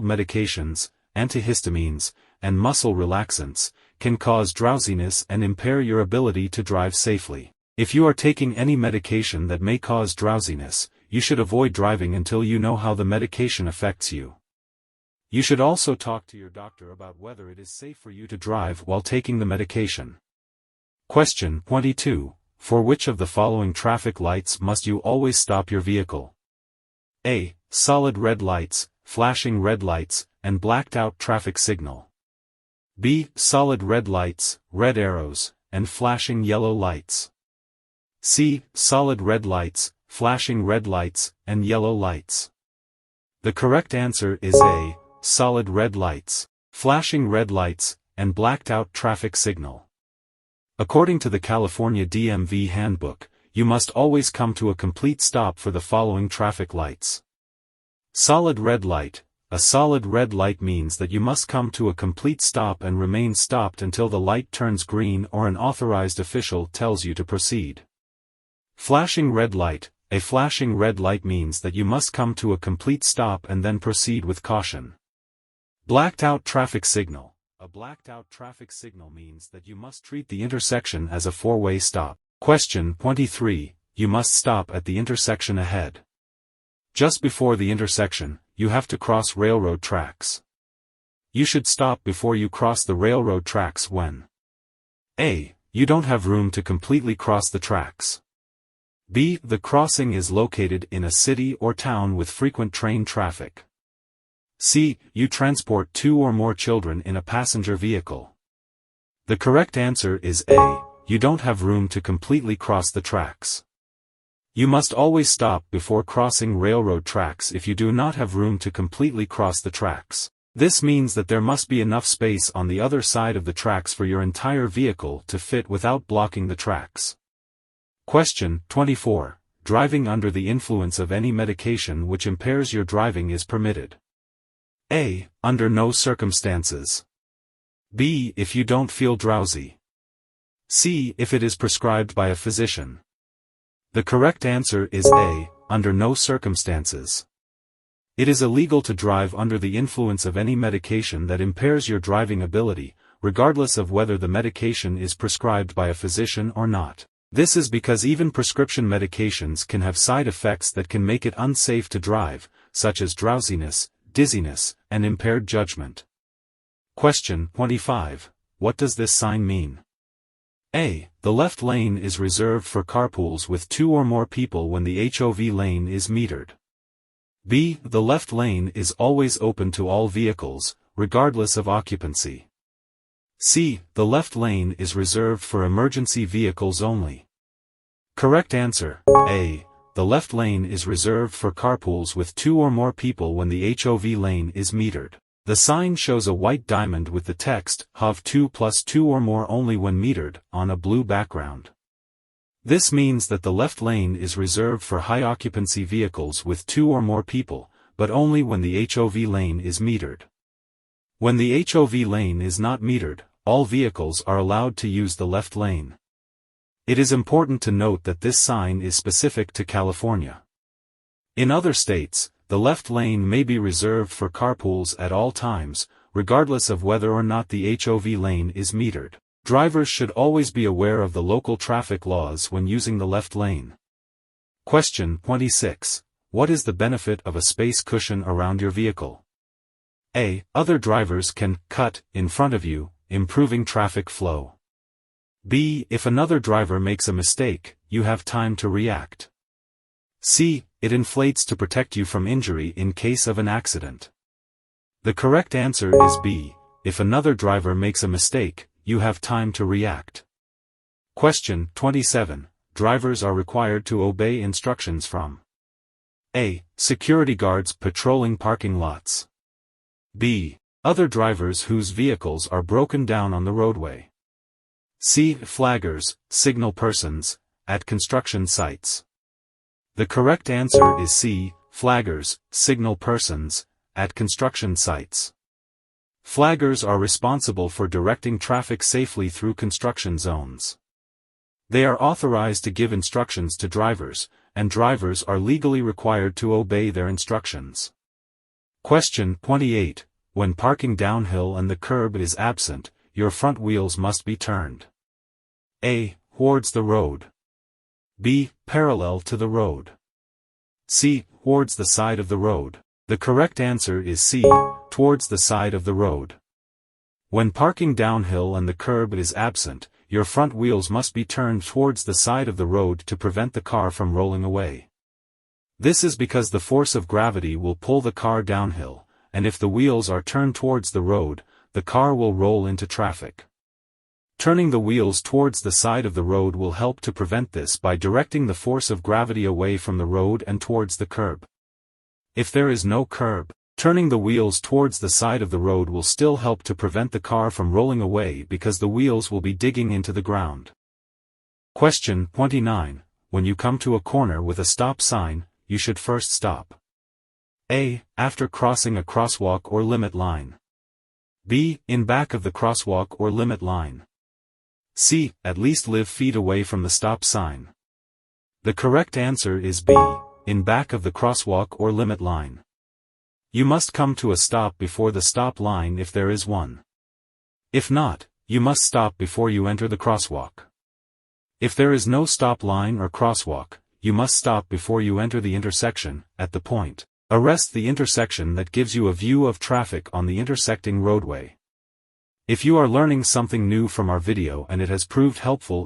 medications, antihistamines, and muscle relaxants, can cause drowsiness and impair your ability to drive safely. If you are taking any medication that may cause drowsiness, you should avoid driving until you know how the medication affects you. You should also talk to your doctor about whether it is safe for you to drive while taking the medication. Question 22. For which of the following traffic lights must you always stop your vehicle? A. Solid red lights, flashing red lights, and blacked-out traffic signal. B. Solid red lights, red arrows, and flashing yellow lights. C. Solid red lights, flashing red lights, and yellow lights. The correct answer is A. Solid red lights, flashing red lights, and blacked-out traffic signal. According to the California DMV Handbook, you must always come to a complete stop for the following traffic lights. Solid red light. A solid red light means that you must come to a complete stop and remain stopped until the light turns green or an authorized official tells you to proceed. Flashing red light. A flashing red light means that you must come to a complete stop and then proceed with caution. Blacked-out traffic signal. A blacked-out traffic signal means that you must treat the intersection as a four-way stop. Question 23. You must stop at the intersection ahead. Just before the intersection, you have to cross railroad tracks. You should stop before you cross the railroad tracks when A. You don't have room to completely cross the tracks. B. The crossing is located in a city or town with frequent train traffic. C. You transport 2 or more children in a passenger vehicle. The correct answer is A. You don't have room to completely cross the tracks. You must always stop before crossing railroad tracks if you do not have room to completely cross the tracks. This means that there must be enough space on the other side of the tracks for your entire vehicle to fit without blocking the tracks. Question 24. Driving under the influence of any medication which impairs your driving is permitted. A. Under no circumstances. B. If you don't feel drowsy. C. If it is prescribed by a physician. The correct answer is A. Under no circumstances. It is illegal to drive under the influence of any medication that impairs your driving ability, regardless of whether the medication is prescribed by a physician or not. This is because even prescription medications can have side effects that can make it unsafe to drive, such as drowsiness, dizziness, and impaired judgment. Question 25. What does this sign mean? A. The left lane is reserved for carpools with 2 or more people when the HOV lane is metered. B. The left lane is always open to all vehicles, regardless of occupancy. C. The left lane is reserved for emergency vehicles only. Correct answer, A. The left lane is reserved for carpools with 2 or more people when the HOV lane is metered. The sign shows a white diamond with the text, HOV 2 + 2 or more only when metered, on a blue background. This means that the left lane is reserved for high-occupancy vehicles with 2 or more people, but only when the HOV lane is metered. When the HOV lane is not metered, all vehicles are allowed to use the left lane. It is important to note that this sign is specific to California. In other states, the left lane may be reserved for carpools at all times, regardless of whether or not the HOV lane is metered. Drivers should always be aware of the local traffic laws when using the left lane. Question 26. What is the benefit of a space cushion around your vehicle? A. Other drivers can cut in front of you, improving traffic flow. B. If another driver makes a mistake, you have time to react. C. It inflates to protect you from injury in case of an accident. The correct answer is B. If another driver makes a mistake, you have time to react. Question 27. Drivers are required to obey instructions from A. Security guards patrolling parking lots. B. Other drivers whose vehicles are broken down on the roadway. C. Flaggers, signal persons, at construction sites. The correct answer is C. Flaggers, signal persons, at construction sites. Flaggers are responsible for directing traffic safely through construction zones. They are authorized to give instructions to drivers, and drivers are legally required to obey their instructions. Question 28. When parking downhill and the curb is absent, your front wheels must be turned. A. Towards the road. B. Parallel to the road. C. Towards the side of the road. The correct answer is C. Towards the side of the road. When parking downhill and the curb is absent, your front wheels must be turned towards the side of the road to prevent the car from rolling away. This is because the force of gravity will pull the car downhill, and if the wheels are turned towards the road, the car will roll into traffic. Turning the wheels towards the side of the road will help to prevent this by directing the force of gravity away from the road and towards the curb. If there is no curb, turning the wheels towards the side of the road will still help to prevent the car from rolling away because the wheels will be digging into the ground. Question 29. When you come to a corner with a stop sign, you should first stop. A. After crossing a crosswalk or limit line. B. In back of the crosswalk or limit line. C. At least live feet away from the stop sign. The correct answer is B. In back of the crosswalk or limit line. You must come to a stop before the stop line if there is one. If not, you must stop before you enter the crosswalk. If there is no stop line or crosswalk, you must stop before you enter the intersection, at the point. Arrest the intersection that gives you a view of traffic on the intersecting roadway. If you are learning something new from our video and it has proved helpful,